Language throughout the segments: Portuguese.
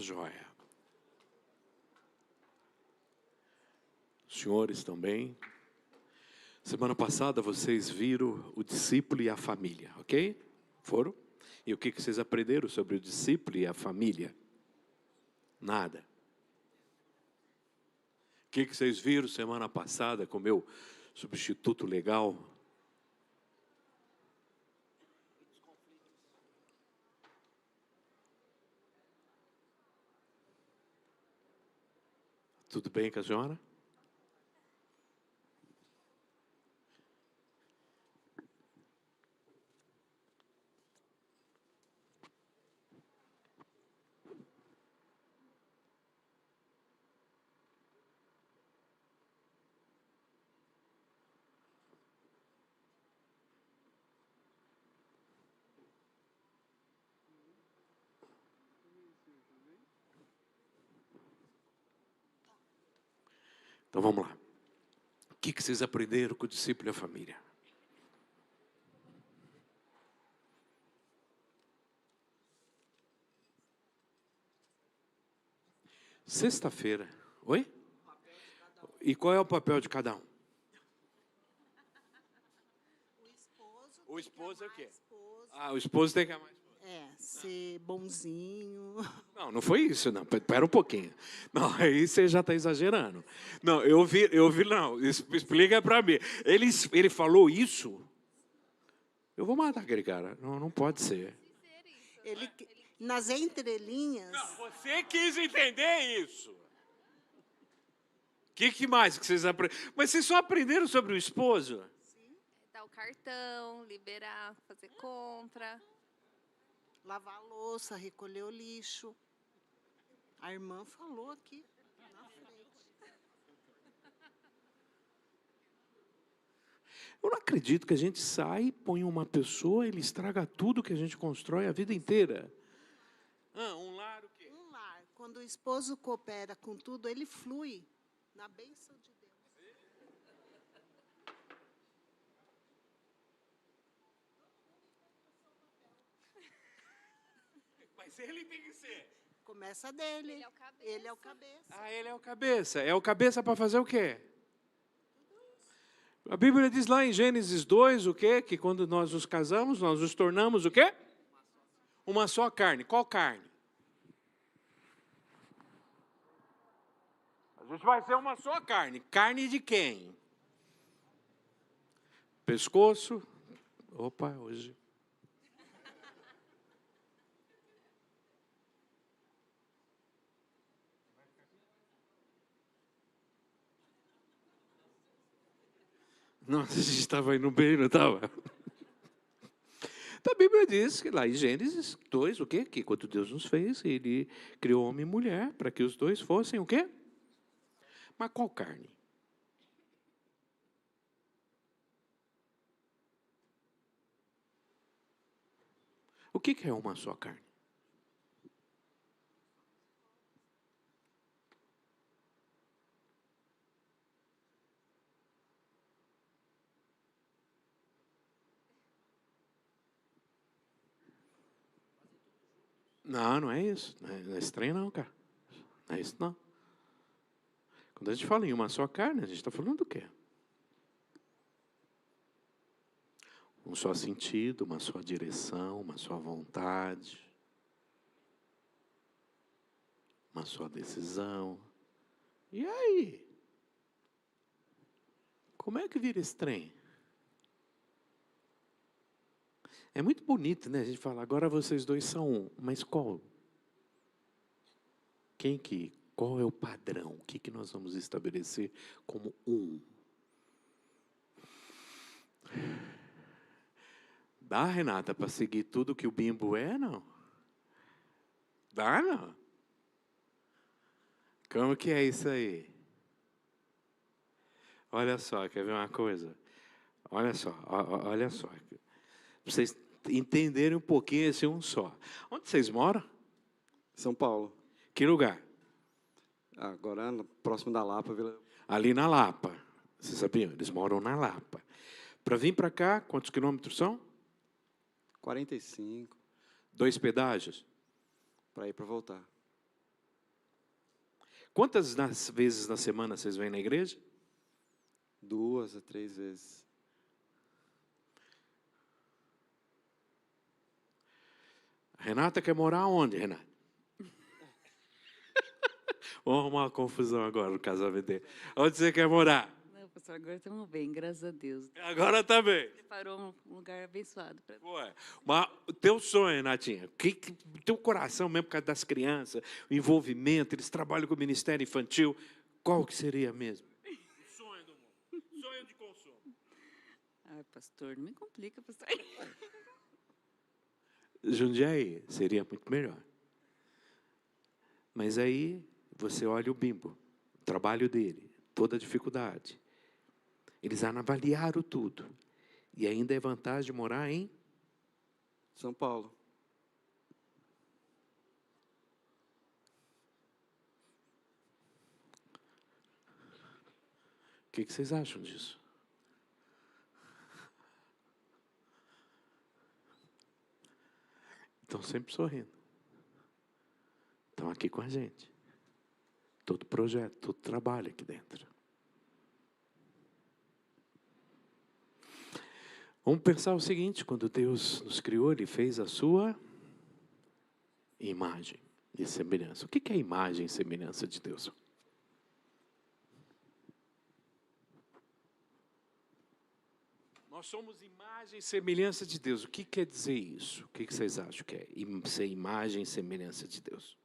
joia. Os senhores também. Semana passada vocês viram o discípulo e a família, ok? Foram? E o que vocês aprenderam sobre o discípulo e a família? Nada. O que vocês viram semana passada com o meu substituto legal? Tudo bem com a senhora? Então vamos lá. O que vocês aprenderam com o discípulo e a família? Sexta-feira. Oi? E qual é o papel de cada um? O esposo é o quê? O esposo tem que amar a esposa. Ser bonzinho. Não foi isso, não. Espera um pouquinho. Não, aí você já está exagerando. Não, eu vi, não. Explica para mim. Ele falou isso? Eu vou matar aquele cara. Não pode ser. Ele, nas entrelinhas... Não, você quis entender isso. O que mais que vocês aprenderam? Mas vocês só aprenderam sobre o esposo? Sim. Dar o cartão, liberar, fazer compra. Lavar a louça, recolher o lixo. A irmã falou aqui na frente. Eu não acredito que a gente sai, põe uma pessoa, ele estraga tudo que a gente constrói a vida inteira. Um lar o quê? Um lar. Quando o esposo coopera com tudo, ele flui na bênção de Deus. Mas ele tem que ser. Começa dele. Ele é o cabeça. Ele é o cabeça. Ele é o cabeça. É o cabeça para fazer o quê? A Bíblia diz lá em Gênesis 2, o quê? Que quando nós nos casamos, nós nos tornamos o quê? Uma só carne. Qual carne? A gente vai ser uma só carne. Carne de quem? Pescoço. Opa, hoje. Nossa, a gente estava indo bem, não estava? Então, a Bíblia diz que lá em Gênesis 2, o quê? Que quando Deus nos fez, Ele criou homem e mulher, para que os dois fossem o quê? Mas qual carne? O que é uma só carne? Não é isso. Não é estranho não, cara. Não é isso não. Quando a gente fala em uma só carne, a gente está falando do quê? Um só sentido, uma só direção, uma só vontade, uma só decisão. E aí? Como é que vira esse trem? É muito bonito, né? A gente fala, agora vocês dois são um. Mas qual? Qual é o padrão? O que nós vamos estabelecer como um? Dá, Renata, para seguir tudo que o bimbo é, não? Dá, não? Como que é isso aí? Olha só, quer ver uma coisa? Olha só. Para vocês entenderem um pouquinho esse um só. Onde vocês moram? São Paulo. Que lugar? Agora, próximo da Lapa. Ali na Lapa. Vocês sabiam? Eles moram na Lapa. Para vir para cá, quantos quilômetros são? 45. 2 pedágios? Para ir para voltar. Quantas vezes na semana vocês vêm na igreja? 2 a 3 vezes. A Renata quer morar onde, Renata? Vamos arrumar uma confusão agora no casamento dele. Onde você quer morar? Não, pastor, agora estamos bem, graças a Deus. Agora está bem. Preparou um lugar abençoado para mim. Ué, mas o teu sonho, Renatinha, o teu coração mesmo por causa das crianças, o envolvimento, eles trabalham com o ministério infantil, qual que seria mesmo? O sonho do mundo, sonho de consumo. Ai, pastor, não me complica, pastor. Jundiaí seria muito melhor. Mas aí você olha o Bimbo, o trabalho dele, toda a dificuldade. Eles avaliaram tudo. E ainda é vantagem de morar em São Paulo. O que vocês acham disso? Estão sempre sorrindo. Estão aqui com a gente. Todo projeto, todo trabalho aqui dentro. Vamos pensar o seguinte, quando Deus nos criou, Ele fez a sua imagem e semelhança. O que é imagem e semelhança de Deus? Nós somos imagem e semelhança de Deus. O que quer dizer isso? O que vocês acham que é ser imagem e semelhança de Deus?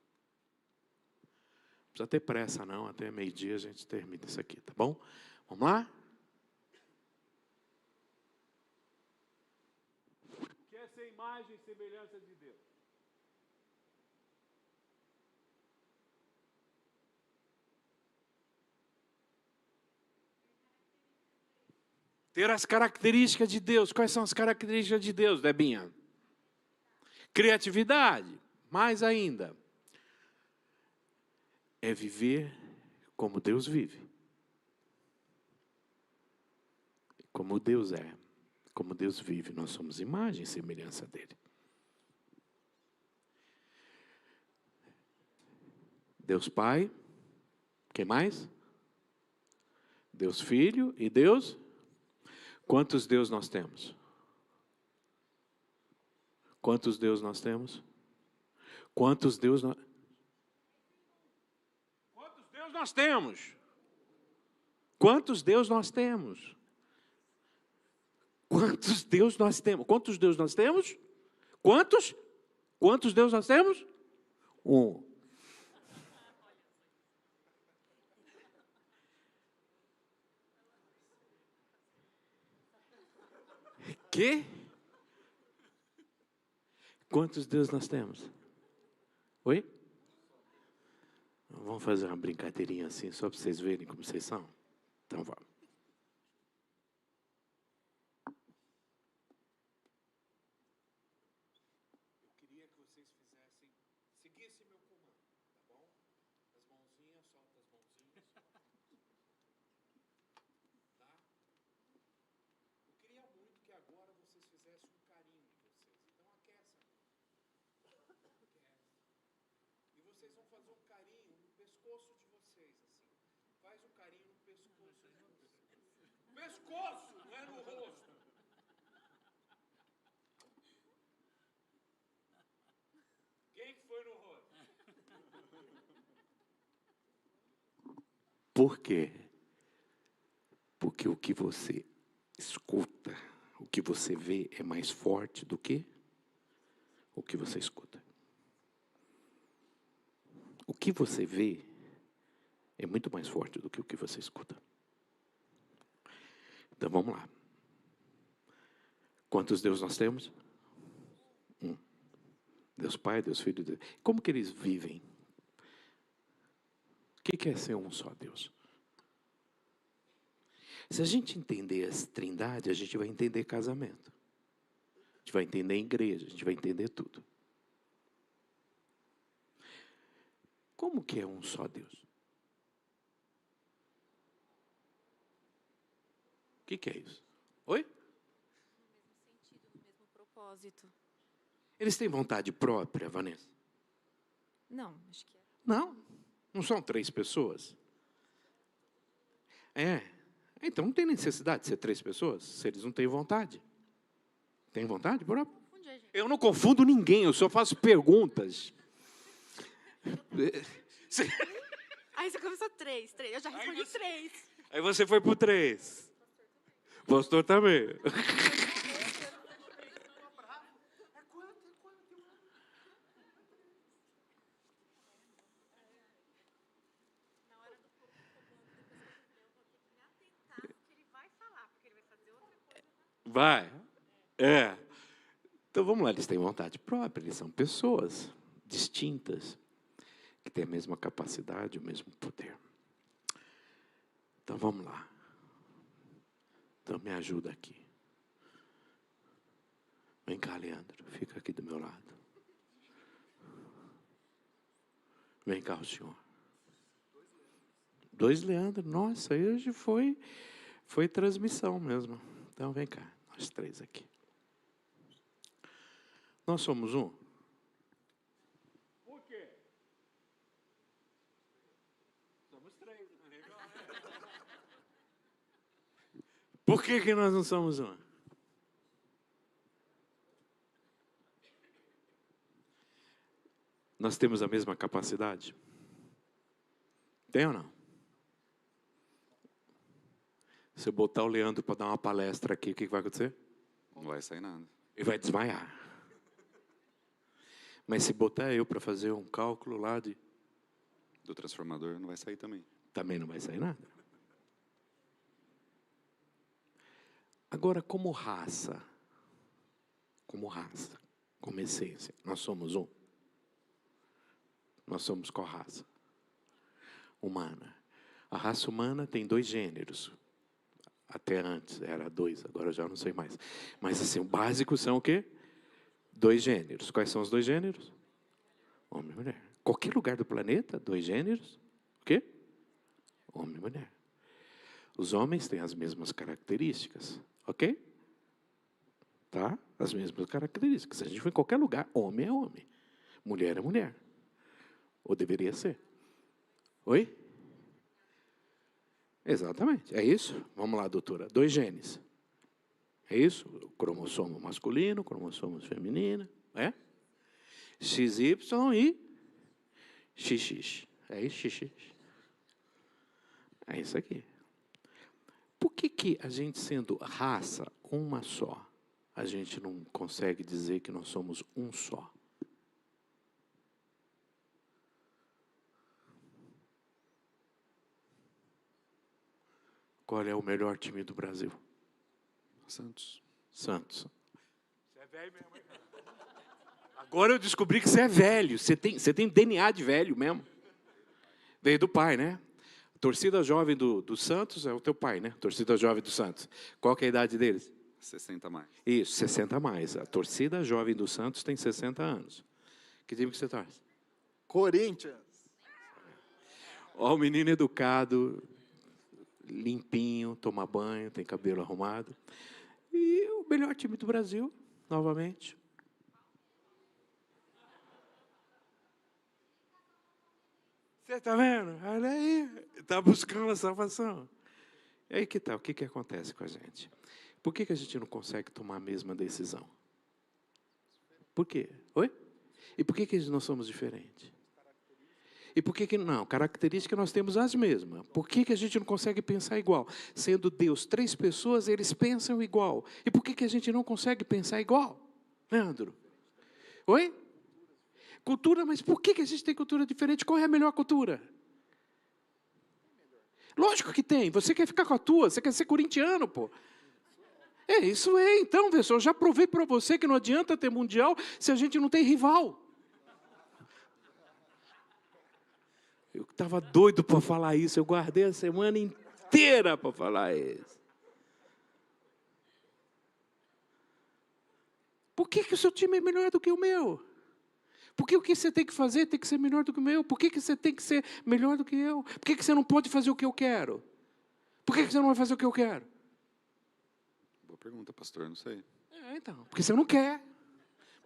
Não precisa ter pressa não, até meio-dia a gente termina isso aqui, tá bom? Vamos lá? O que é ser imagem e semelhança de Deus? Ter as características de Deus. Quais são as características de Deus, Debinha? Criatividade. Mais ainda. É viver como Deus vive. Como Deus é. Como Deus vive. Nós somos imagem e semelhança dele. Deus Pai. Quem mais? Deus Filho e Deus... Quantos Deus nós temos? Quantos Deus nós temos? Quantos Deus nós... Quantos Deus nós temos? Quantos Deus nós temos? Quantos Deus nós temos? Quantos Deus nós temos? Quantos? Quantos Deus nós temos? Um. Quê? Quantos Deus nós temos? Oi? Vamos fazer uma brincadeirinha assim, só para vocês verem como vocês são? Então vamos. Eu queria que vocês fizessem, seguissem meu comando, tá bom? As mãozinhas, solta as mãozinhas. Eu queria muito que agora vocês fizessem um carinho em vocês. Então aqueça. E vocês vão fazer um carinho no pescoço de vocês, assim. Faz um carinho no pescoço de vocês. Pescoço, não é no rosto. Quem que foi no rosto? Por quê? Porque o que você escuta, o que você vê é mais forte do que o que você escuta. O que você vê é muito mais forte do que o que você escuta. Então vamos lá. Quantos Deus nós temos? Um. Deus Pai, Deus Filho. Deus... Como que eles vivem? O que é ser um só Deus? Se a gente entender essa trindade, a gente vai entender casamento. A gente vai entender igreja, a gente vai entender tudo. Como que é um só Deus? O que é isso? Oi? No mesmo sentido, no mesmo propósito. Eles têm vontade própria, Vanessa? Não, acho que é. Não. Não são 3 pessoas? Então não tem necessidade de ser 3 pessoas, se eles não têm vontade. Tem vontade? Eu não confundo ninguém, eu só faço perguntas. Aí você começou 3. Eu já respondi 3. Aí você foi pro 3. Pastor também. Vai. Então vamos lá, eles têm vontade própria, eles são pessoas distintas, que têm a mesma capacidade, o mesmo poder. Então vamos lá. Então me ajuda aqui. Vem cá, Leandro, fica aqui do meu lado. Vem cá, o senhor. 2 Leandro, nossa, hoje foi transmissão mesmo. Então vem cá, nós 3 aqui. Nós somos um? Por quê? Somos 3, não é legal, né? Por que nós não somos um? Nós temos a mesma capacidade? Tem ou não? Se eu botar o Leandro para dar uma palestra aqui, o que vai acontecer? Não vai sair nada. Ele vai desmaiar. Mas se botar eu para fazer um cálculo lá Do transformador não vai sair também. também não vai sair nada. Agora, como raça, como essência, nós somos um. Nós somos qual raça? Humana. A raça humana tem 2 gêneros. Até antes era 2, agora eu já não sei mais. Mas assim, o básico são o quê? 2 gêneros. Quais são os 2 gêneros? Homem e mulher. Qualquer lugar do planeta, 2 gêneros. O quê? Homem e mulher. Os homens têm as mesmas características, ok? Tá? As mesmas características. Se a gente for em qualquer lugar, homem é homem. Mulher é mulher. Ou deveria ser. Oi? Exatamente, é isso? Vamos lá, doutora. 2 genes. É isso? Cromossomo masculino, cromossomo feminino. É? XY e XX. É isso, XX. É isso aqui. Por que a gente, sendo raça uma só, a gente não consegue dizer que nós somos um só? Qual é o melhor time do Brasil? Santos. Santos. Você é velho mesmo, hein? Agora eu descobri que você é velho. Você tem DNA de velho mesmo. Veio do pai, né? A torcida jovem do Santos é o teu pai, né? Torcida jovem do Santos. Qual que é a idade deles? 60 a mais. Isso, 60 a mais. A torcida jovem do Santos tem 60 anos. Que time que você torce? Corinthians. Ó, o menino educado, limpinho, toma banho, tem cabelo arrumado. E o melhor time do Brasil, novamente. Você está vendo? Olha aí, está buscando a salvação. E aí que tal? O que acontece com a gente? Por que a gente não consegue tomar a mesma decisão? Por quê? Oi? E por que nós somos diferentes? E por que não? Características nós temos as mesmas. Por que a gente não consegue pensar igual? Sendo Deus 3 pessoas, eles pensam igual. E por que a gente não consegue pensar igual? Leandro? Oi? Cultura, mas por que a gente tem cultura diferente? Qual é a melhor cultura? Lógico que tem. Você quer ficar com a tua, você quer ser corintiano, pô. Isso é, então, pessoal, eu já provei para você que não adianta ter mundial se a gente não tem rival. Eu estava doido para falar isso, eu guardei a semana inteira para falar isso. Por que o seu time é melhor do que o meu? Por que o que você tem que fazer tem que ser melhor do que o meu? Por que você tem que ser melhor do que eu? Por que você não pode fazer o que eu quero? Por que você não vai fazer o que eu quero? Boa pergunta, pastor, não sei. Então, porque você não quer.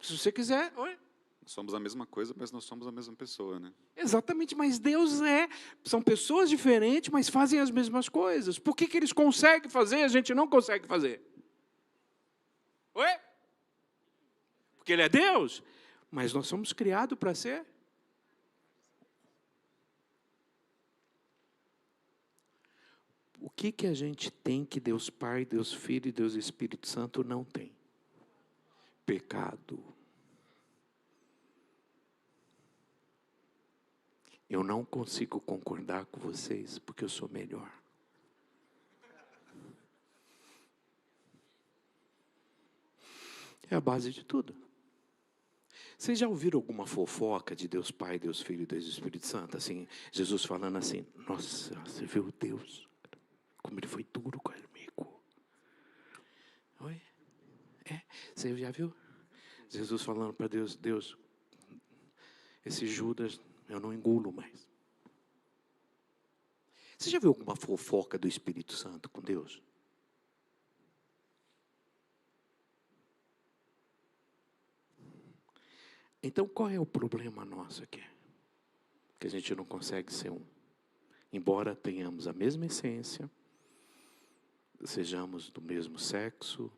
Se você quiser, oi? Somos a mesma coisa, mas nós somos a mesma pessoa, né? Exatamente, mas Deus são pessoas diferentes, mas fazem as mesmas coisas. Por que eles conseguem fazer e a gente não consegue fazer? Oi? Porque Ele é Deus, mas nós somos criados para ser. O que a gente tem que Deus Pai, Deus Filho e Deus Espírito Santo não tem? Pecado. Eu não consigo concordar com vocês porque eu sou melhor. É a base de tudo. Vocês já ouviram alguma fofoca de Deus Pai, Deus Filho e Deus Espírito Santo? Assim, Jesus falando assim, nossa, você viu Deus? Como Ele foi duro comigo. Oi? Você já viu? Jesus falando para Deus, Deus, esse Judas eu não engulo mais. Você já viu alguma fofoca do Espírito Santo com Deus? Então, qual é o problema nosso aqui? Que a gente não consegue ser um. Embora tenhamos a mesma essência, sejamos do mesmo sexo,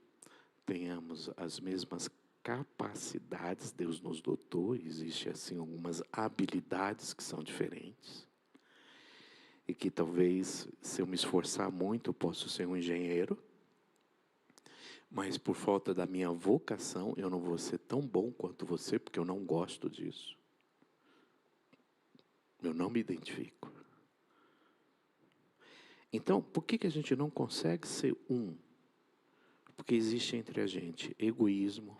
tenhamos as mesmas capacidades, Deus nos dotou, existe assim algumas habilidades que são diferentes. E que talvez, se eu me esforçar muito, eu posso ser um engenheiro. Mas por falta da minha vocação, eu não vou ser tão bom quanto você, porque eu não gosto disso. Eu não me identifico. Então, por que a gente não consegue ser um? Porque existe entre a gente egoísmo,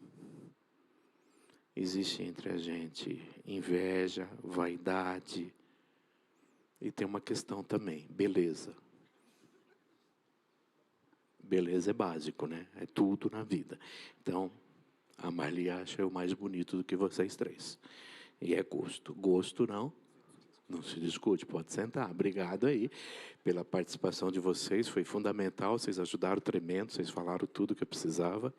existe entre a gente inveja, vaidade, e tem uma questão também, beleza. Beleza é básico, né? É tudo na vida. Então, a Marli acha eu mais bonito do que vocês três. E é gosto. Gosto não se discute, pode sentar. Obrigado aí pela participação de vocês, foi fundamental, vocês ajudaram tremendo, vocês falaram tudo que eu precisava.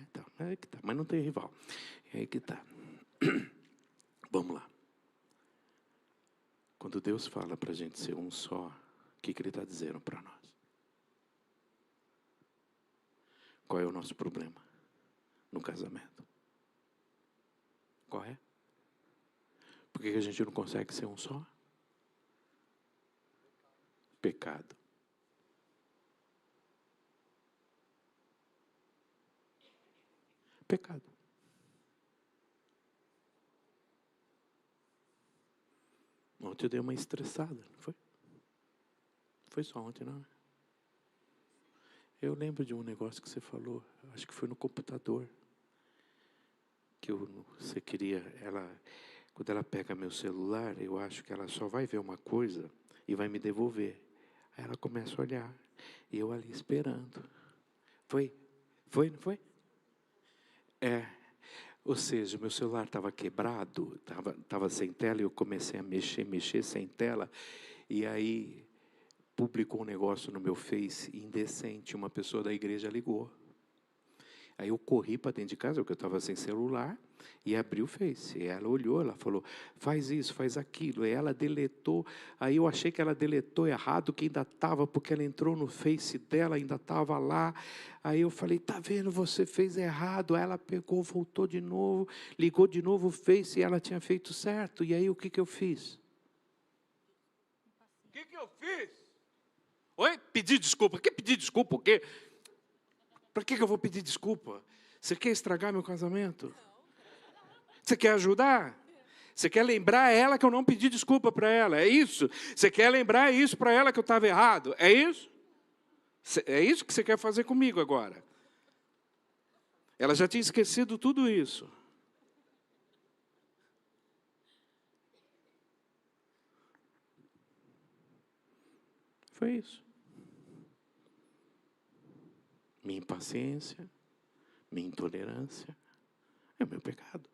Então, é aí que tá, mas não tem rival. É aí que tá. Vamos lá. Quando Deus fala para a gente ser um só, o que Ele está dizendo para nós? Qual é o nosso problema no casamento? Qual é? Por que a gente não consegue ser um só? Pecado. Pecado. Ontem eu dei uma estressada, não foi? Foi só ontem, não? Eu lembro de um negócio que você falou, acho que foi no computador, que você queria, quando ela pega meu celular, eu acho que ela só vai ver uma coisa e vai me devolver. Aí ela começa a olhar, e eu ali esperando. Foi? Foi, não foi? Ou seja, meu celular estava quebrado, estava sem tela, e eu comecei a mexer sem tela, e aí publicou um negócio no meu Face indecente, uma pessoa da igreja ligou. Aí eu corri para dentro de casa, porque eu estava sem celular, e abri o Face. E ela olhou, ela falou, faz isso, faz aquilo. E ela deletou, aí eu achei que ela deletou errado, que ainda estava, porque ela entrou no Face dela, ainda estava lá. Aí eu falei, tá vendo, você fez errado. Aí ela pegou, voltou de novo, ligou de novo o Face, e ela tinha feito certo. E aí o que eu fiz? O que eu fiz? Oi? Pedir desculpa. Que pedir desculpa? O quê? Para que eu vou pedir desculpa? Você quer estragar meu casamento? Você quer ajudar? Você quer lembrar ela que eu não pedi desculpa para ela? É isso? Você quer lembrar isso para ela que eu estava errado? É isso? É isso que você quer fazer comigo agora? Ela já tinha esquecido tudo isso. Foi isso. Minha impaciência, minha intolerância, é o meu pecado.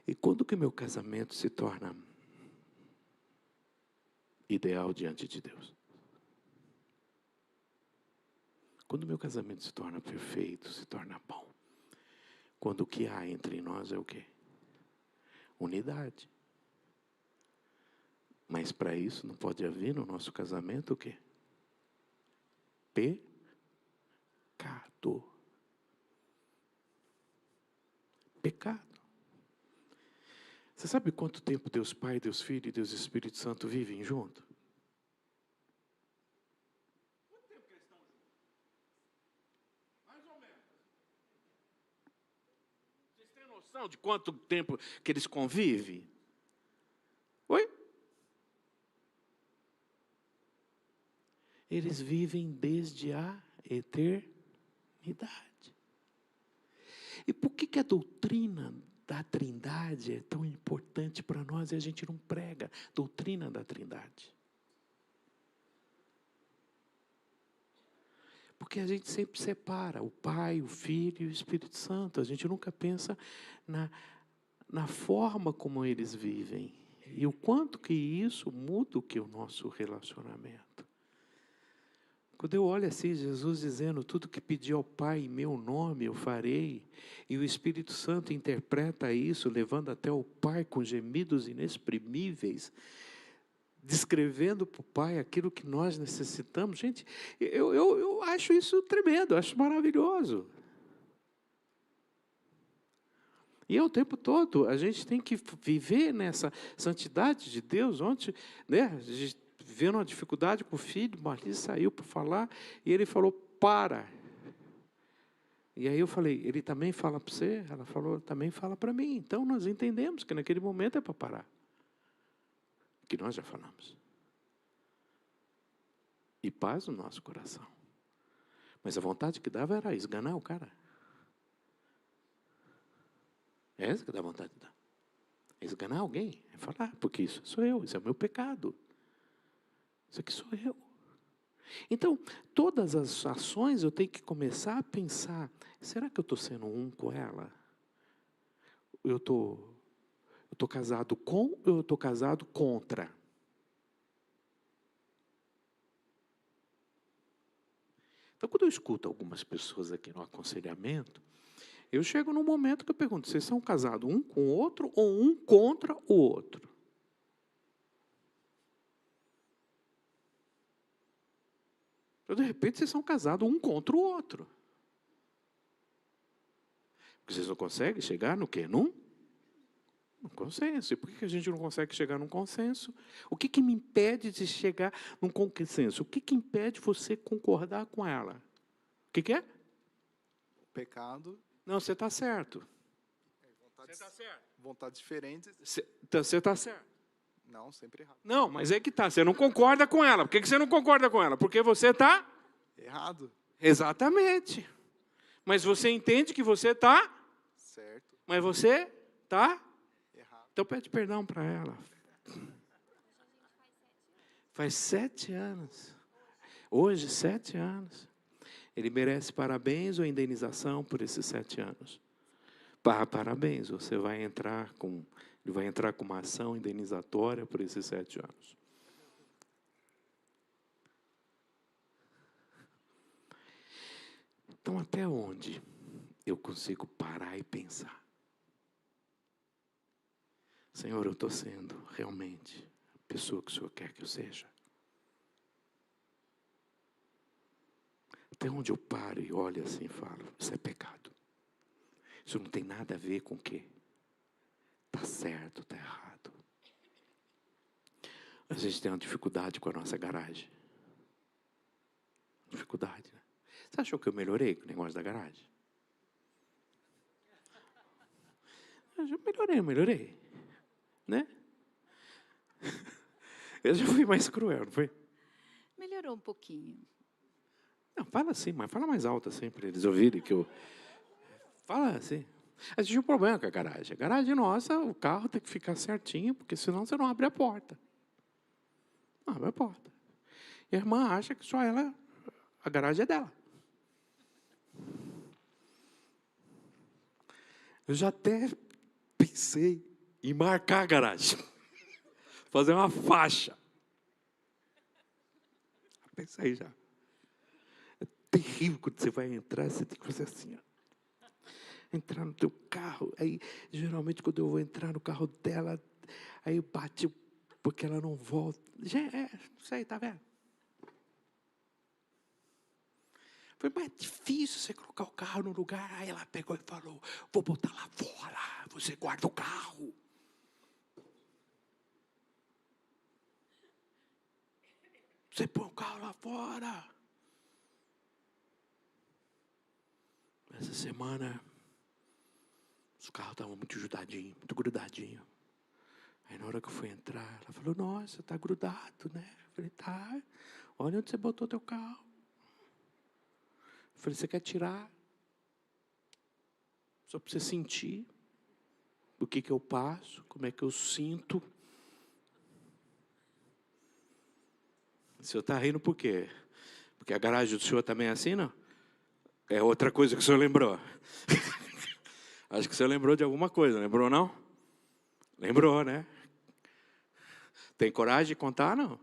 E quando que o meu casamento se torna ideal diante de Deus? Quando o meu casamento se torna perfeito, se torna bom, quando o que há entre nós é o quê? Unidade. Mas para isso não pode haver no nosso casamento o quê? Pecado. Pecado. Você sabe quanto tempo Deus Pai, Deus Filho e Deus Espírito Santo vivem juntos? Quanto tempo que eles estão juntos? Mais ou menos. Vocês têm noção de quanto tempo que eles convivem? Oi? Eles vivem desde a eternidade. E por que a doutrina da Trindade é tão importante para nós e a gente não prega doutrina da Trindade? Porque a gente sempre separa o Pai, o Filho e o Espírito Santo. A gente nunca pensa na forma como eles vivem. E o quanto que isso muda o nosso relacionamento. Quando eu olho assim, Jesus dizendo, tudo que pedi ao Pai em meu nome eu farei, e o Espírito Santo interpreta isso, levando até o Pai com gemidos inexprimíveis, descrevendo para o Pai aquilo que nós necessitamos. Gente, eu acho isso tremendo, acho maravilhoso. E o tempo todo a gente tem que viver nessa santidade de Deus. Ontem, né, a gente vendo uma dificuldade com o filho, Marli saiu para falar, e ele falou, para. E aí eu falei, ele também fala para você? Ela falou, também fala para mim. Então nós entendemos que naquele momento é para parar. Que nós já falamos. E paz no nosso coração. Mas a vontade que dava era esganar o cara. É essa que dá vontade de dar. É esganar alguém. É falar, porque isso sou eu, isso é o meu pecado. Isso aqui sou eu. Então, todas as ações eu tenho que começar a pensar, será que eu estou sendo um com ela? Eu estou casado com ou eu estou casado contra? Então, quando eu escuto algumas pessoas aqui no aconselhamento, eu chego num momento que eu pergunto, vocês são casados um com o outro ou um contra o outro? Então, de repente, vocês são casados um contra o outro. Porque vocês não conseguem chegar no quê? Num consenso. E por que a gente não consegue chegar num consenso? O que me impede de chegar num consenso? O que impede você concordar com ela? O que é? Pecado. Não, você está certo. Você está certo. Vontades diferentes. Você está certo. Não, sempre errado. Não, mas é que tá. Você não concorda com ela. Por que você não concorda com ela? Porque você está... Errado. Exatamente. Mas você entende que você está... Certo. Mas você está... Errado. Então pede perdão para ela. Faz 7 anos. Hoje, 7 anos. Ele merece parabéns ou indenização por esses 7 anos? Parabéns, você vai entrar com... Ele vai entrar com uma ação indenizatória por esses 7 anos. Então, até onde eu consigo parar e pensar? Senhor, eu estou sendo realmente a pessoa que o Senhor quer que eu seja? Até onde eu paro e olho assim e falo, isso é pecado. Isso não tem nada a ver com o quê? Está certo, está errado. A gente tem uma dificuldade com a nossa garagem. Dificuldade, né? Você achou que eu melhorei com o negócio da garagem? Eu já melhorei. Né? Eu já fui mais cruel, não foi? Melhorou um pouquinho. Não, fala assim, mas fala mais alto assim, para eles ouvirem que eu... Fala assim. A gente tinha um problema com a garagem. A garagem nossa, o carro tem que ficar certinho, porque senão você não abre a porta. Não abre a porta. E a irmã acha que só ela, a garagem é dela. Eu já até pensei em marcar a garagem. Fazer uma faixa. Pensei já. terrível quando você vai entrar, você tem que fazer assim, ó. Entrar no teu carro. Aí, geralmente, quando eu vou entrar no carro dela, aí bate, porque ela não volta. Isso aí, tá vendo? Foi mais difícil você colocar o carro no lugar. Aí ela pegou e falou, vou botar lá fora, você guarda o carro. Você põe o carro lá fora. Essa semana, os carros estavam muito grudadinhos, muito grudadinhos. Aí na hora que eu fui entrar, ela falou, nossa, tá grudado, né? Eu falei, tá. Olha onde você botou teu carro. Eu falei, você quer tirar? Só para você sentir o que eu passo, como é que eu sinto. O senhor está rindo por quê? Porque a garagem do senhor também é assim, não? É outra coisa que o senhor lembrou. Acho que o senhor lembrou de alguma coisa, lembrou não? Lembrou, né? Tem coragem de contar, não?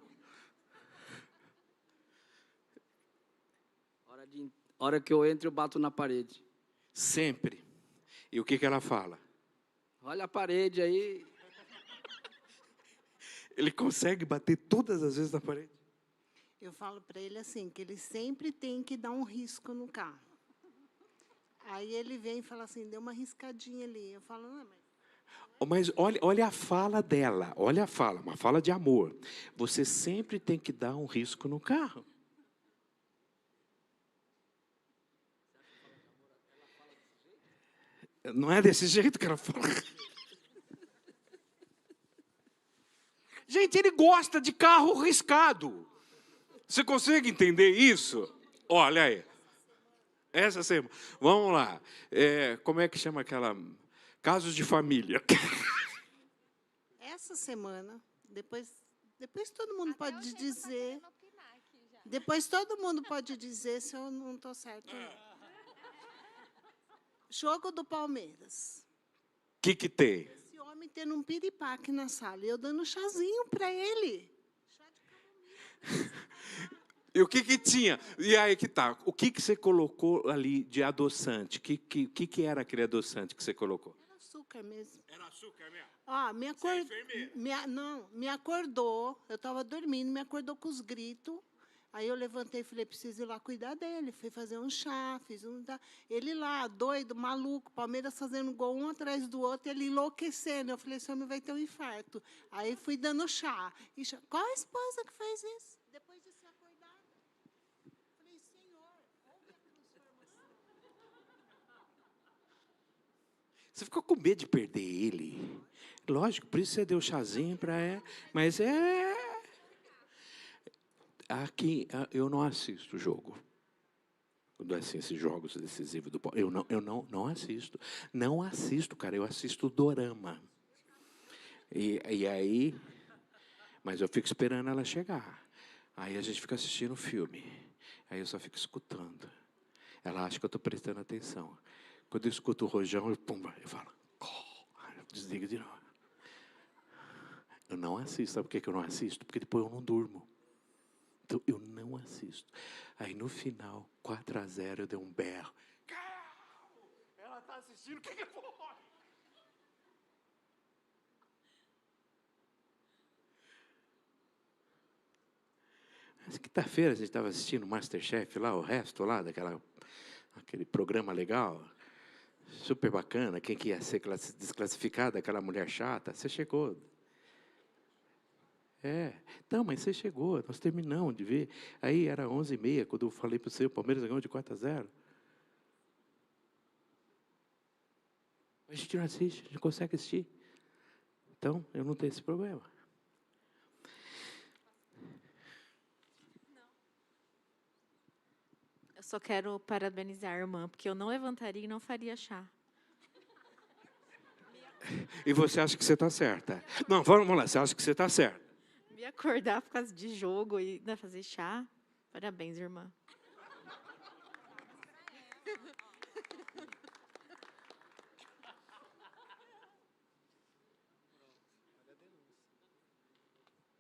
Hora que eu entro, eu bato na parede. Sempre. E o que ela fala? Olha a parede aí. Ele consegue bater todas as vezes na parede? Eu falo para ele assim, que ele sempre tem que dar um risco no carro. Aí ele vem e fala assim, deu uma riscadinha ali. Eu falo, não, mas olha a fala dela, olha a fala, uma fala de amor. Você sempre tem que dar um risco no carro. Não é desse jeito que ela fala. Gente, ele gosta de carro riscado. Você consegue entender isso? Olha aí. Essa semana. Vamos lá. Como é que chama aquela... Casos de família. essa semana, depois todo mundo pode dizer... Depois todo mundo pode dizer se eu não estou certo ou não. Jogo do Palmeiras. O que tem? Esse homem tendo um piripaque na sala e eu dando chazinho para ele. Chá de camomila. E o que tinha? E aí que tá. O que você colocou ali de adoçante? O que era aquele adoçante que você colocou? Era açúcar mesmo. Era açúcar mesmo? Ah, Você é enfermeira? me acordou. Eu estava dormindo, me acordou com os gritos. Aí eu levantei e falei, preciso ir lá cuidar dele. Fui fazer um chá, fiz um... Ele lá, doido, maluco, Palmeiras fazendo gol um atrás do outro, ele enlouquecendo. Eu falei, esse homem vai ter um infarto. Aí fui dando chá. Qual a esposa que fez isso? Depois de ser acordada. Falei, Senhor, ouve a transformação. Você ficou com medo de perder ele? Lógico, por isso você deu chazinho para... Mas aqui, eu não assisto jogo. Quando assim, esses jogos decisivos do... Eu não assisto. Não assisto, cara. Eu assisto dorama. E aí... Mas eu fico esperando ela chegar. Aí a gente fica assistindo o filme. Aí eu só fico escutando. Ela acha que eu estou prestando atenção. Quando eu escuto o rojão, eu falo... Eu desligo de novo. Eu não assisto. Sabe por que eu não assisto? Porque depois eu não durmo. Então, eu não assisto. Aí, no final, 4-0, eu dei um berro. Ela está assistindo, o que foi? Mas quinta-feira, a gente estava assistindo o Masterchef lá, o resto lá, aquele programa legal, super bacana, quem que ia ser desclassificado, aquela mulher chata, você chegou... Então, mas você chegou, nós terminamos de ver. Aí era 11h30, quando eu falei para você, o Palmeiras ganhou de 4-0. A gente não assiste, a gente não consegue assistir. Então, eu não tenho esse problema. Eu só quero parabenizar a irmã, porque eu não levantaria e não faria chá. E você acha que você está certa? Não, vamos lá, você acha que você está certa? Me acordar por causa de jogo e ainda fazer chá. Parabéns, irmã.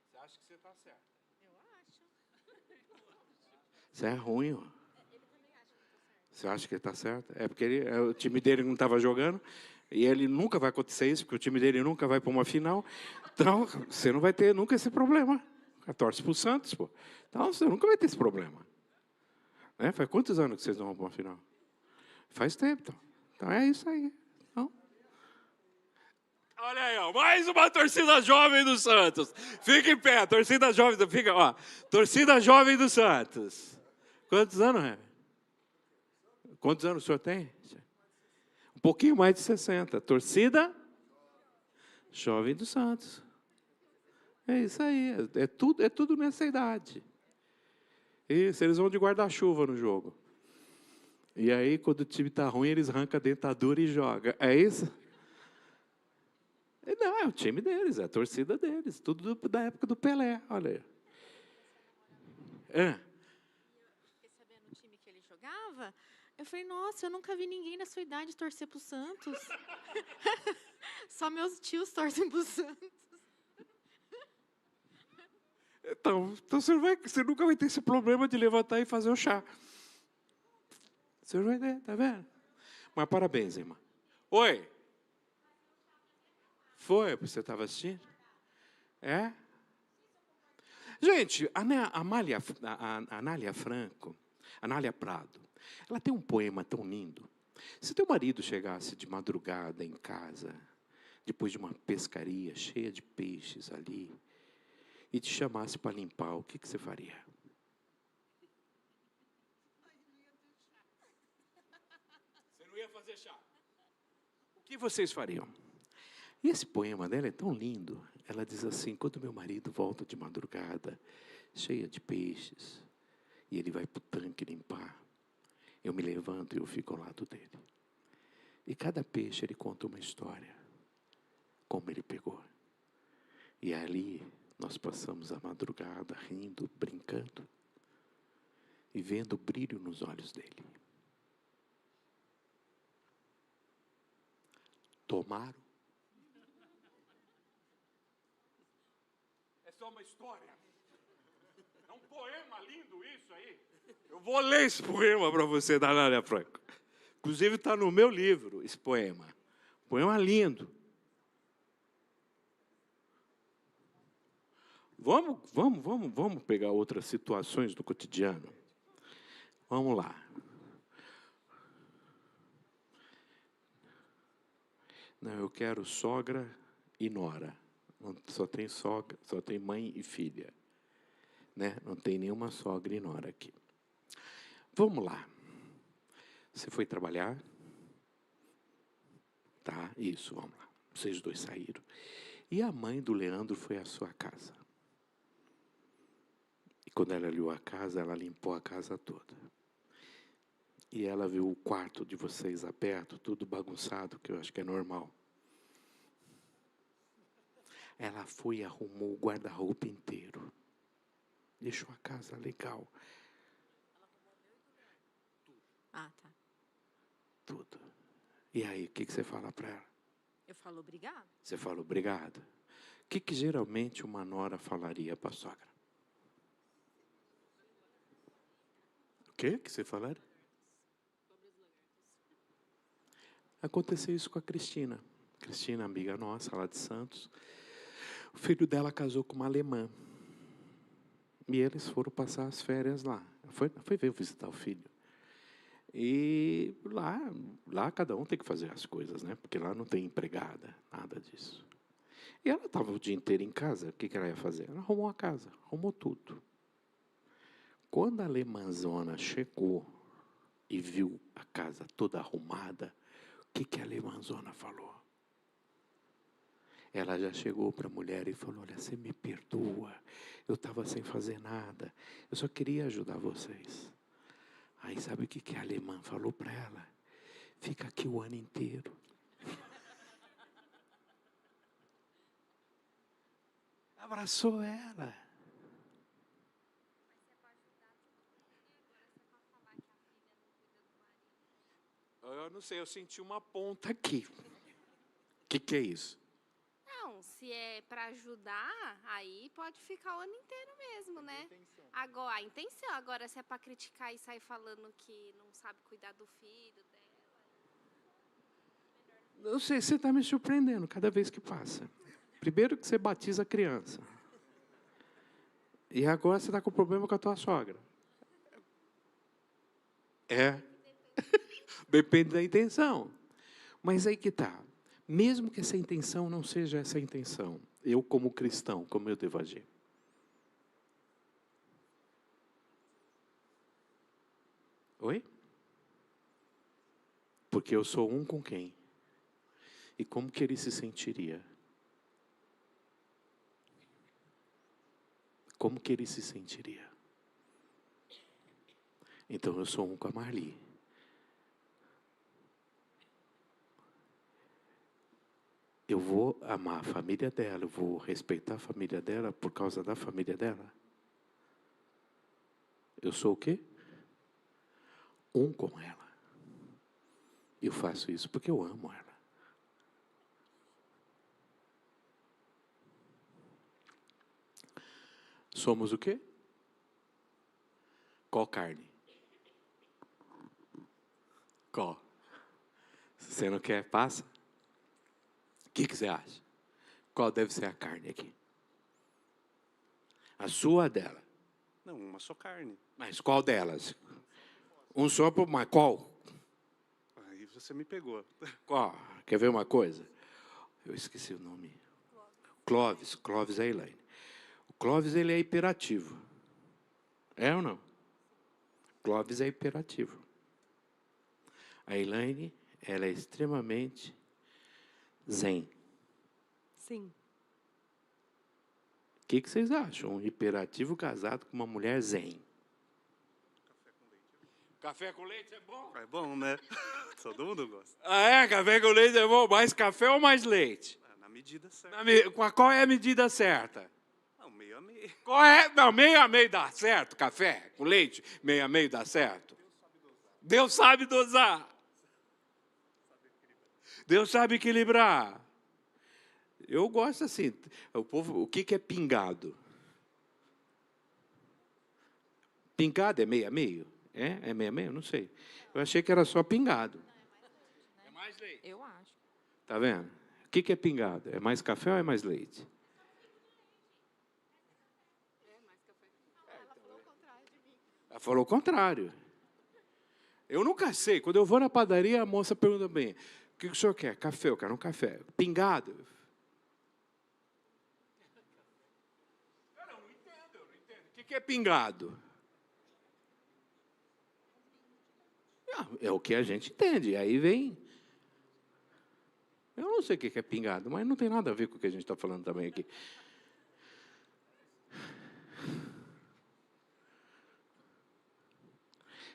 Você acha que você está certa? Eu acho. Você é ruim, ó. Ele também Você acha que ele está certo? É porque o time dele não estava jogando, e ele nunca vai acontecer isso, porque o time dele nunca vai para uma final. Então, você não vai ter nunca esse problema. Torce para o Santos, pô. Então, você nunca vai ter esse problema. Né? Faz quantos anos que vocês não vão para uma final? Faz tempo, então. Então, é isso aí. Então, olha aí, ó, mais uma torcida jovem do Santos. Fica em pé, torcida jovem, fica, ó, torcida jovem do Santos. Quantos anos, Remy? Quantos anos o senhor tem? Um pouquinho mais de 60. Torcida jovem do Santos. É isso aí, é tudo nessa idade. Isso, eles vão de guarda-chuva no jogo. E aí, quando o time está ruim, eles arrancam a dentadura e jogam. É isso? Não, é o time deles, é a torcida deles. Tudo da época do Pelé, olha aí. Fiquei sabendo o time que ele jogava. Eu falei, nossa, eu nunca vi ninguém da sua idade torcer pro Santos. Só meus tios torcem pro Santos. Então você nunca vai ter esse problema de levantar e fazer o chá. Você não vai ter, tá vendo? Mas parabéns, irmã. Oi. Foi? Você estava assistindo? É? Gente, a Anália Franco, Anália Prado, ela tem um poema tão lindo. Se teu marido chegasse de madrugada em casa, depois de uma pescaria cheia de peixes ali, e te chamasse para limpar, o que você faria? Você não ia fazer chá. O que vocês fariam? E esse poema dela é tão lindo. Ela diz assim, quando meu marido volta de madrugada, cheia de peixes, e ele vai para o tanque limpar, eu me levanto e eu fico ao lado dele. E cada peixe ele conta uma história, como ele pegou. E ali nós passamos a madrugada rindo, brincando, e vendo o brilho nos olhos dele. Tomaram. É só uma história. É um poema lindo isso aí. Eu vou ler esse poema para você, da Anália Franco. Inclusive está no meu livro, esse poema. Poema lindo. Vamos pegar outras situações do cotidiano. Vamos lá. Não, eu quero sogra e nora. Só tem sogra, só tem mãe e filha. Né? Não tem nenhuma sogra e nora aqui. Vamos lá. Você foi trabalhar? Tá, isso, vamos lá. Vocês dois saíram. E a mãe do Leandro foi à sua casa. E quando ela olhou a casa, ela limpou a casa toda. E ela viu o quarto de vocês aberto, tudo bagunçado, que eu acho que é normal. Ela foi e arrumou o guarda-roupa inteiro. Deixou a casa legal. Ah, tá. Tudo. E aí, o que você fala para ela? Eu falo obrigado. Você fala obrigado. O que geralmente uma nora falaria para a sogra? O que você falaria? Aconteceu isso com a Cristina. Cristina, amiga nossa, lá de Santos. O filho dela casou com uma alemã. E eles foram passar as férias lá. Foi ver visitar o filho. E lá cada um tem que fazer as coisas, né? Porque lá não tem empregada, nada disso. E ela estava o dia inteiro em casa. O que ela ia fazer? Ela arrumou a casa, arrumou tudo. Quando a alemãzona chegou e viu a casa toda arrumada, o que a alemãzona falou? Ela já chegou para a mulher e falou, olha, você me perdoa, eu estava sem fazer nada, eu só queria ajudar vocês. Aí sabe o que a alemã falou para ela? Fica aqui o ano inteiro. Abraçou ela. Eu não sei, eu senti uma ponta aqui. O que é isso? Não, se é para ajudar, aí pode ficar o ano inteiro mesmo, né? Agora, a intenção. Agora, se é para criticar e sair falando que não sabe cuidar do filho dela. Não sei, você está me surpreendendo cada vez que passa. Primeiro que você batiza a criança. E agora você está com problema com a tua sogra. É. Depende da intenção. Mas aí que está. Mesmo que essa intenção não seja essa intenção, eu como cristão, como eu devo agir? Oi? Porque eu sou um com quem? E como que ele se sentiria? Como que ele se sentiria? Então eu sou um com a Marli. Eu vou amar a família dela, eu vou respeitar a família dela por causa da família dela. Eu sou o quê? Um com ela. Eu faço isso porque eu amo ela. Somos o quê? Qual carne? Qual? Se você não quer, passa. O que você acha? Qual deve ser a carne aqui? A sua ou a dela? Não, uma só carne. Mas qual delas? Um só, mas qual? Aí você me pegou. Qual? Quer ver uma coisa? Eu esqueci o nome. Clóvis. Clóvis é a Elaine. O Clóvis, ele é hiperativo. É ou não? Clóvis é hiperativo. A Elaine, ela é extremamente zen. Sim. O que vocês acham? Um hiperativo casado com uma mulher zen. Café com leite é bom? É bom, né? Todo mundo gosta. Ah, é? Café com leite é bom? Mais café ou mais leite? Na medida certa. Qual é a medida certa? Não, meio a meio. Qual é? Não, meio a meio dá certo, café com leite, meio a meio dá certo. Deus sabe dosar. Deus sabe equilibrar. Eu gosto assim. O que é pingado? Pingado é meio a meio? É meio a meio? Não sei. Eu achei que era só pingado. É mais leite. Eu acho. Tá vendo? O que é pingado? É mais café ou é mais leite? Ela falou o contrário. Eu nunca sei. Quando eu vou na padaria, a moça pergunta bem: o que o senhor quer? Café? Eu quero um café. Pingado? Eu não entendo. O que é pingado? É o que a gente entende. Aí vem. Eu não sei o que é pingado, mas não tem nada a ver com o que a gente está falando também aqui.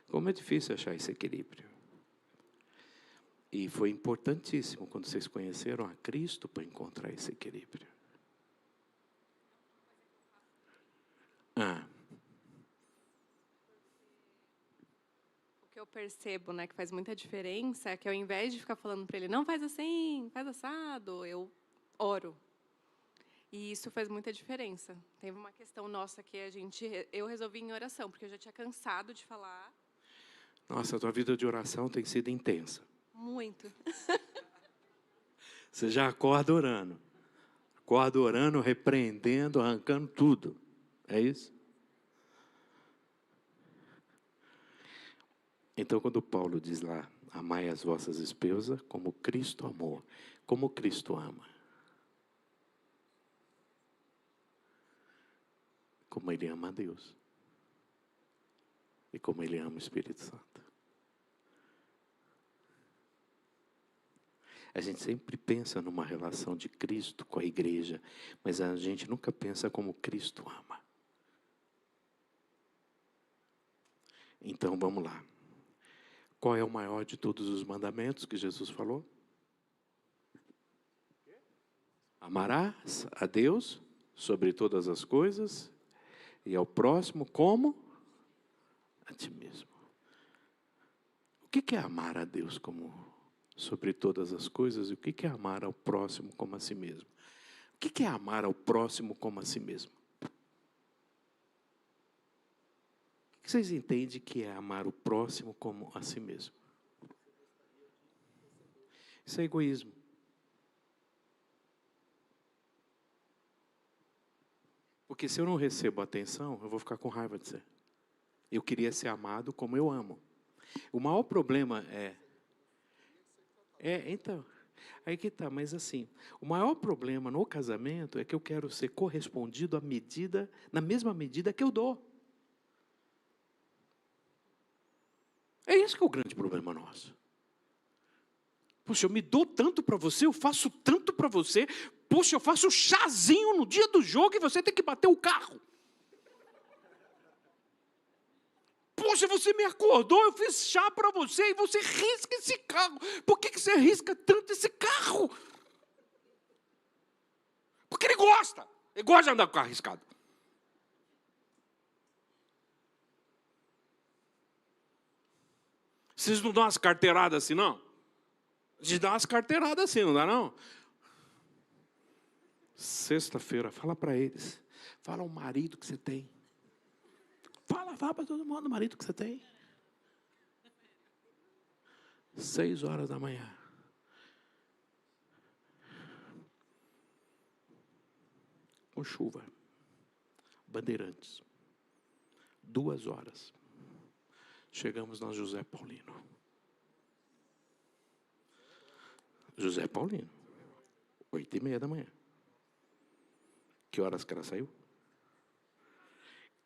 Como é difícil achar esse equilíbrio. E foi importantíssimo quando vocês conheceram a Cristo para encontrar esse equilíbrio. O que eu percebo, né, que faz muita diferença é que ao invés de ficar falando para ele, não faz assim, faz assado, eu oro. E isso faz muita diferença. Teve uma questão nossa que eu resolvi em oração, porque eu já tinha cansado de falar. Nossa, a tua vida de oração tem sido intensa. Muito. Você já acorda orando. Acorda orando, repreendendo, arrancando tudo. É isso? Então, quando Paulo diz lá, amai as vossas esposas como Cristo amou, como Cristo ama. Como ele ama a Deus. E como ele ama o Espírito Santo. A gente sempre pensa numa relação de Cristo com a igreja, mas a gente nunca pensa como Cristo ama. Então, vamos lá. Qual é o maior de todos os mandamentos que Jesus falou? Amarás a Deus sobre todas as coisas e ao próximo como a ti mesmo. O que é amar a Deus como sobre todas as coisas e o que é amar ao próximo como a si mesmo? O que é amar ao próximo como a si mesmo? O que vocês entendem que é amar o próximo como a si mesmo? Isso é egoísmo. Porque se eu não recebo atenção, eu vou ficar com raiva de você. Eu queria ser amado como eu amo. O maior problema então, aí que tá, mas assim, o maior problema no casamento é que eu quero ser correspondido na mesma medida que eu dou. É esse que é o grande problema nosso. Poxa, eu me dou tanto para você, eu faço tanto para você. Poxa, eu faço chazinho no dia do jogo e você tem que bater o carro. Poxa, você me acordou, eu fiz chá para você e você risca esse carro. Por que você risca tanto esse carro? Porque ele gosta. Ele gosta de andar com o carro riscado. Vocês não dão umas carteiradas assim, não? De dar umas carteiradas assim, não dá, não? Sexta-feira, fala para eles. Fala ao marido que você tem. Fala para todo mundo o marido que você tem. 6 horas da manhã. Com chuva. Bandeirantes. 2 horas. Chegamos na José Paulino. José Paulino. 8h30 da manhã. Que horas que ela saiu?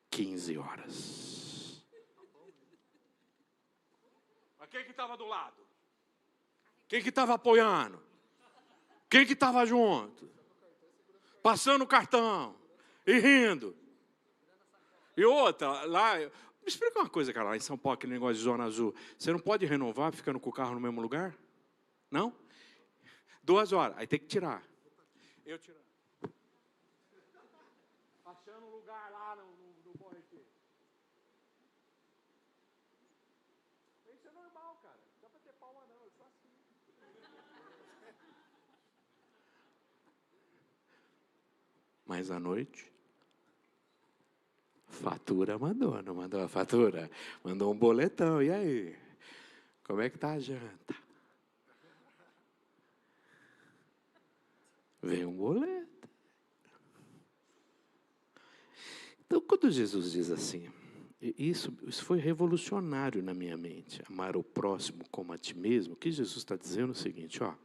15 horas. Mas quem que estava do lado? Quem que estava apoiando? Quem que estava junto? Passando o cartão e rindo. E outra, lá... Me explica uma coisa, cara, lá em São Paulo, aquele negócio de zona azul. Você não pode renovar ficando com o carro no mesmo lugar? Não? 2 horas, aí tem que tirar. Eu tirando. Achando um lugar lá no Borrequê. Isso é normal, cara. Não dá pra ter palma, não. Eu sou assim. Mas à noite, fatura mandou, não mandou a fatura? Mandou um boletão, e aí? Como é que tá a janta? Veio um boleto. Então, quando Jesus diz assim, isso foi revolucionário na minha mente, amar o próximo como a ti mesmo, o que Jesus está dizendo é o seguinte, ó,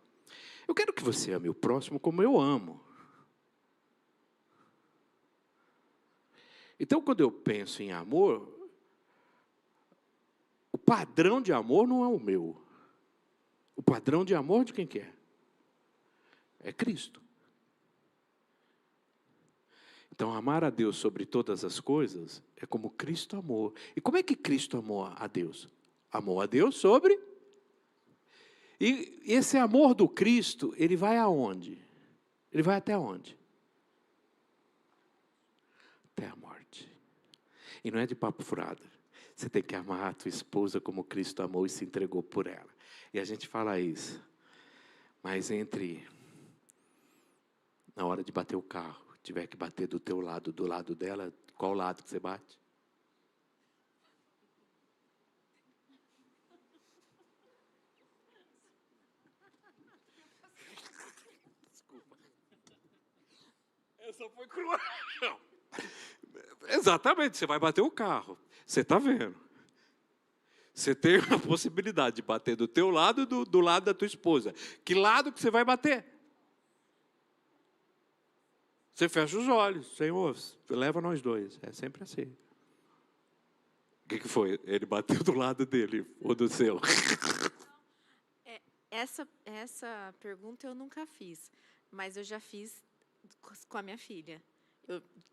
eu quero que você ame o próximo como eu amo. Então, quando eu penso em amor, o padrão de amor não é o meu. O padrão de amor de quem que é? É Cristo. Então, amar a Deus sobre todas as coisas é como Cristo amou. E como é que Cristo amou a Deus? Amou a Deus sobre... E esse amor do Cristo, ele vai aonde? Ele vai até onde? Até a morte. E não é de papo furado. Você tem que amar a tua esposa como Cristo amou e se entregou por ela. E a gente fala isso. Mas na hora de bater o carro, tiver que bater do teu lado, do lado dela, qual lado que você bate? Desculpa. Essa foi cruel. Exatamente, você vai bater o carro. Você está vendo. Você tem a possibilidade de bater do teu lado e do lado da tua esposa. Que lado que você vai bater? Você fecha os olhos, Senhor, leva nós dois. É sempre assim. O que foi? Ele bateu do lado dele ou do seu? Essa pergunta eu nunca fiz, mas eu já fiz com a minha filha.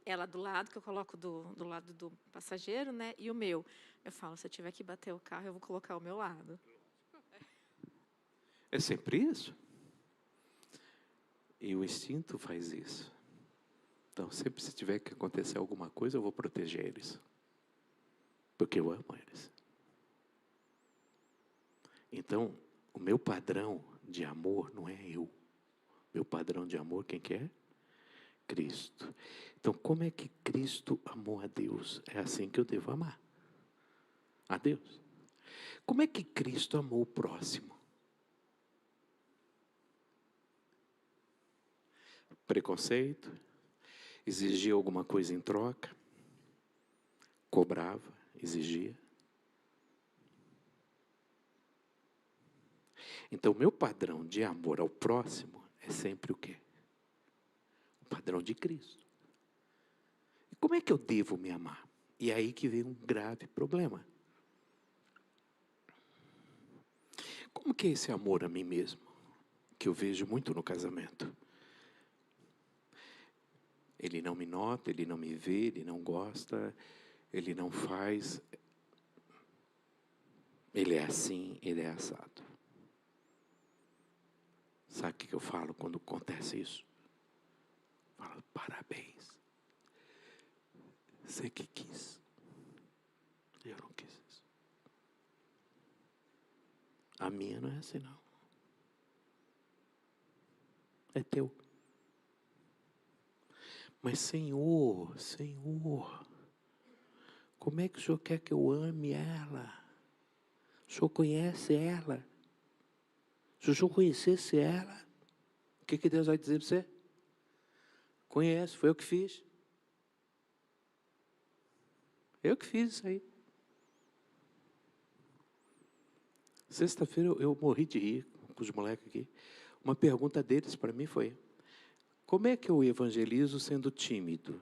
Ela do lado, que eu coloco do lado do passageiro, né? E o meu. Eu falo, se eu tiver que bater o carro, eu vou colocar o meu lado. É sempre isso. E o instinto faz isso. Então, sempre se tiver que acontecer alguma coisa, eu vou proteger eles. Porque eu amo eles. Então, o meu padrão de amor não é eu. Meu padrão de amor, quem que é? Cristo. Então, como é que Cristo amou a Deus? É assim que eu devo amar a Deus. Como é que Cristo amou o próximo? Preconceito, exigia alguma coisa em troca, cobrava, exigia. Então, meu padrão de amor ao próximo é sempre o quê? O padrão de Cristo. E como é que eu devo me amar? E é aí que vem um grave problema. Como que é esse amor a mim mesmo? Que eu vejo muito no casamento. Ele não me nota, ele não me vê, ele não gosta, ele não faz. Ele é assim, ele é assado. Sabe o que eu falo quando acontece isso? Eu falo, parabéns. Você que quis. Eu não quis isso. A minha não é assim, não. É teu. Mas, Senhor, como é que o Senhor quer que eu ame ela? O Senhor conhece ela? Se o Senhor conhecesse ela, o que Deus vai dizer para você? Conheço, foi eu que fiz. Eu que fiz isso aí. Sexta-feira eu morri de rir com os moleques aqui. Uma pergunta deles para mim foi: como é que eu evangelizo sendo tímido?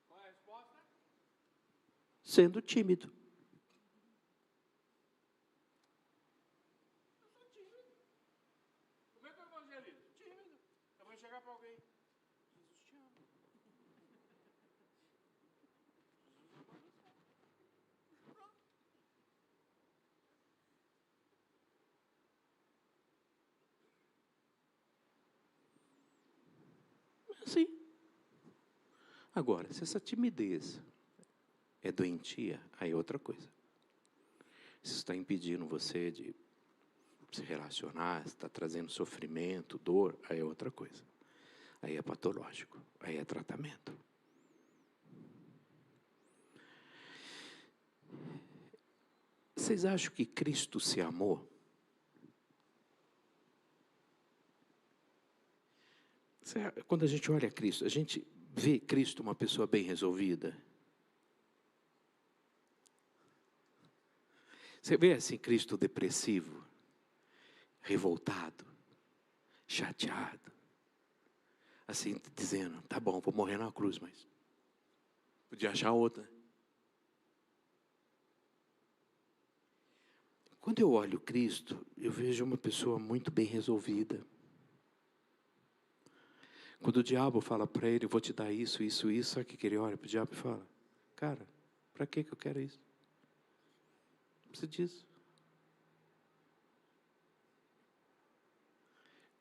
Qual é a resposta? Sendo tímido. Eu sou tímido. Como é que eu evangelizo? Tímido. Eu vou chegar para alguém. Jesus te ama. Sim. Agora, se essa timidez é doentia, aí é outra coisa. Se está impedindo você de se relacionar, está trazendo sofrimento, dor, aí é outra coisa. Aí é patológico, aí é tratamento. Vocês acham que Cristo se amou? Quando a gente olha Cristo, a gente vê Cristo uma pessoa bem resolvida. Você vê assim Cristo depressivo, revoltado, chateado, assim dizendo, tá bom, vou morrer na cruz, mas podia achar outra. Quando eu olho Cristo, eu vejo uma pessoa muito bem resolvida. Quando o diabo fala para ele, vou te dar isso, isso, isso, sabe o que ele olha para o diabo e fala? Cara, para que eu quero isso? Não precisa disso.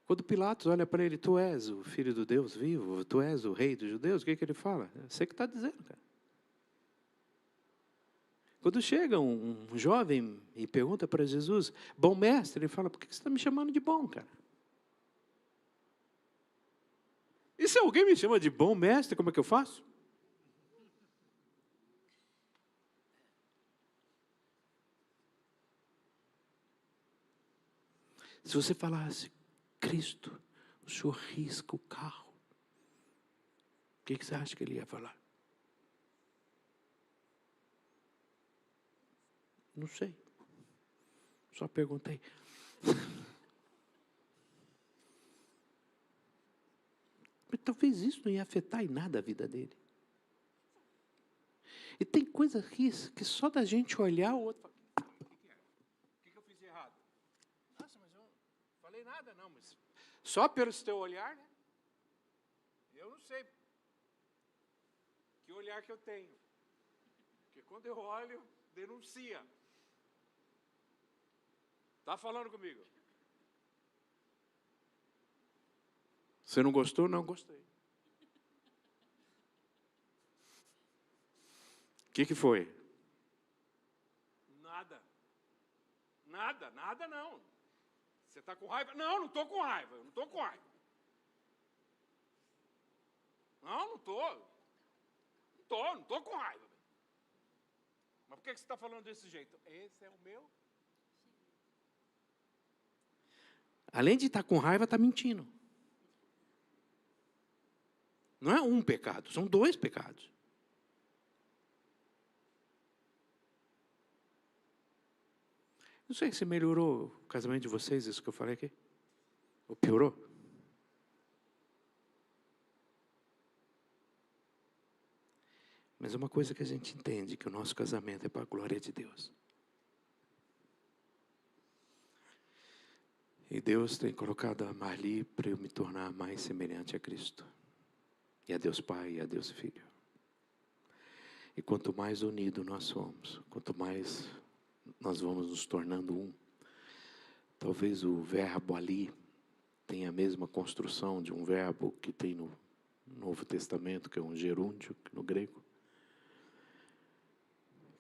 Quando Pilatos olha para ele, tu és o filho do Deus vivo, tu és o rei dos judeus, o que ele fala? Você que está dizendo, cara. Quando chega um jovem e pergunta para Jesus, bom mestre, ele fala, por que você está me chamando de bom, cara? E se alguém me chama de bom mestre, como é que eu faço? Se você falasse, Cristo, o Senhor risca o carro, o que você acha que ele ia falar? Não sei. Só perguntei. Mas talvez isso não ia afetar em nada a vida dele. E tem coisa que só da gente olhar o outro fala, o que eu fiz de errado? Nossa, mas eu não falei nada não, mas só pelo teu olhar, né? Eu não sei que olhar que eu tenho. Porque quando eu olho, denuncia. Está falando comigo? Você não gostou? Não gostei. O que foi? Nada. Nada não. Você está com raiva? Não estou com raiva. Eu não estou com raiva. Não estou com raiva. Mas por que você está falando desse jeito? Esse é o meu. Além de estar com raiva, está mentindo. Não é um pecado, são 2 pecados. Não sei se melhorou o casamento de vocês, isso que eu falei aqui. Ou piorou? Mas é uma coisa que a gente entende, que o nosso casamento é para a glória de Deus. E Deus tem colocado a Marli para eu me tornar mais semelhante a Cristo. E a Deus Pai, e a Deus Filho. E quanto mais unidos nós somos, quanto mais nós vamos nos tornando um, talvez o verbo ali tenha a mesma construção de um verbo que tem no Novo Testamento, que é um gerúndio, no grego.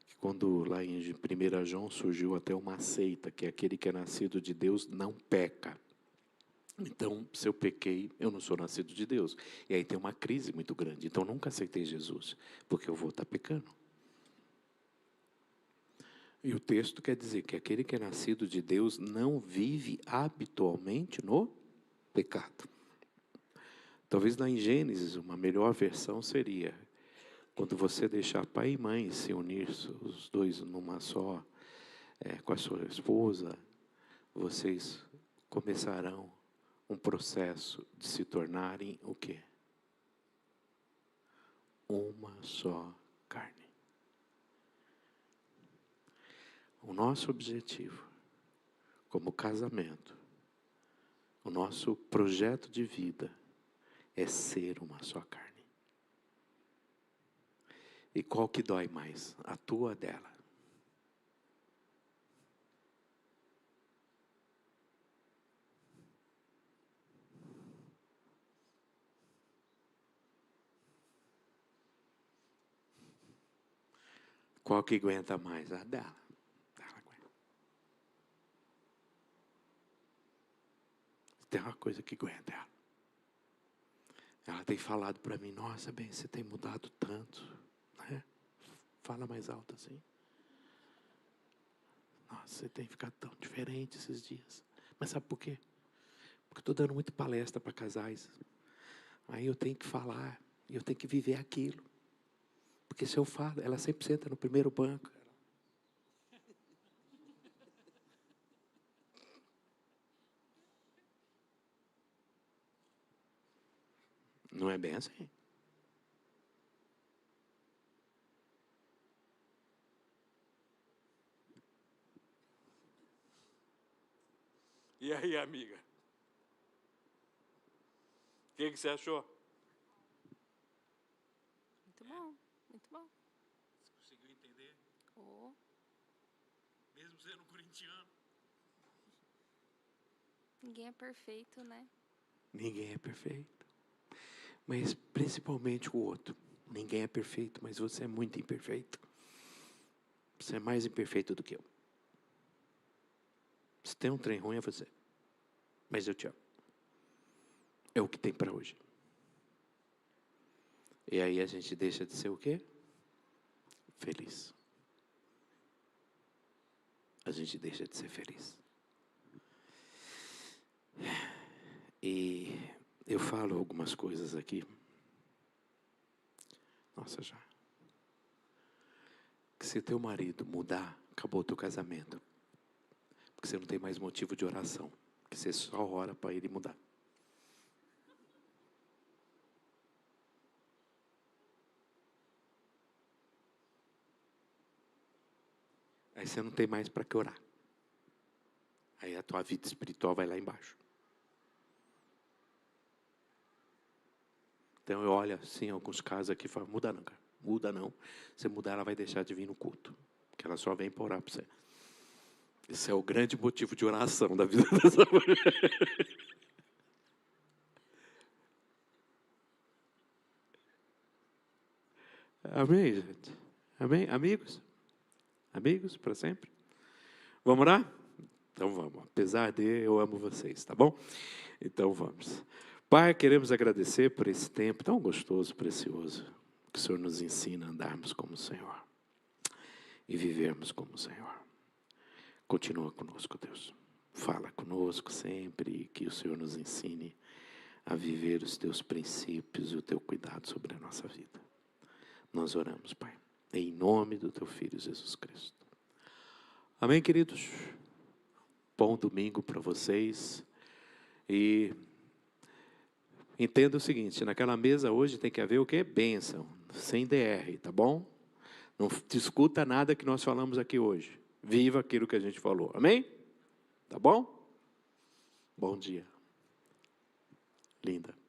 Que quando lá em 1 João surgiu até uma seita, que é aquele que é nascido de Deus não peca. Então, se eu pequei, eu não sou nascido de Deus. E aí tem uma crise muito grande. Então, nunca aceitei Jesus, porque eu vou estar pecando. E o texto quer dizer que aquele que é nascido de Deus não vive habitualmente no pecado. Talvez lá em Gênesis, uma melhor versão seria, quando você deixar pai e mãe se unir, os dois numa só, com a sua esposa, vocês começarão um processo de se tornarem o quê? Uma só carne. O nosso objetivo, como casamento, o nosso projeto de vida é ser uma só carne. E qual que dói mais? A tua ou a dela? Qual que aguenta mais? A dela. Ela aguenta. Tem uma coisa que aguenta ela. Ela tem falado para mim, nossa, bem, você tem mudado tanto. Né? Fala mais alto assim. Nossa, você tem ficado tão diferente esses dias. Mas sabe por quê? Porque eu estou dando muita palestra para casais. Aí eu tenho que falar, eu tenho que viver aquilo. Porque se eu falo, ela sempre senta no primeiro banco. Não é bem assim. E aí, amiga? O que você achou? Muito bom, muito bom. Você conseguiu entender? Oh. Mesmo sendo corintiano. Ninguém é perfeito, né? Ninguém é perfeito. Mas principalmente o outro. Ninguém é perfeito, mas você é muito imperfeito. Você é mais imperfeito do que eu. Se tem um trem ruim é você. Mas eu te amo. É o que tem para hoje. E aí a gente deixa de ser o quê? Feliz. A gente deixa de ser feliz. E eu falo algumas coisas aqui. Nossa, já. Que se teu marido mudar, acabou o teu casamento. Porque você não tem mais motivo de oração. Que você só ora para ele mudar. Aí você não tem mais para que orar. Aí a tua vida espiritual vai lá embaixo. Então eu olho assim, alguns casos aqui e falo, muda não, cara. Muda não. Se mudar, ela vai deixar de vir no culto. Porque ela só vem para orar para você. Esse é o grande motivo de oração da vida dessa mulher. Amém, gente? Amém? Amigos? Amigos para sempre? Vamos orar? Então vamos. Apesar de eu amo vocês, tá bom? Então vamos. Pai, queremos agradecer por esse tempo tão gostoso, precioso, que o Senhor nos ensina a andarmos como o Senhor e vivermos como o Senhor. Continua conosco, Deus. Fala conosco sempre e que o Senhor nos ensine a viver os teus princípios e o teu cuidado sobre a nossa vida. Nós oramos, Pai, em nome do teu Filho Jesus Cristo. Amém, queridos? Bom domingo para vocês. E entenda o seguinte, naquela mesa hoje tem que haver o quê? Bênção, sem DR, tá bom? Não discuta nada que nós falamos aqui hoje. Viva aquilo que a gente falou. Amém? Tá bom? Bom dia. Linda.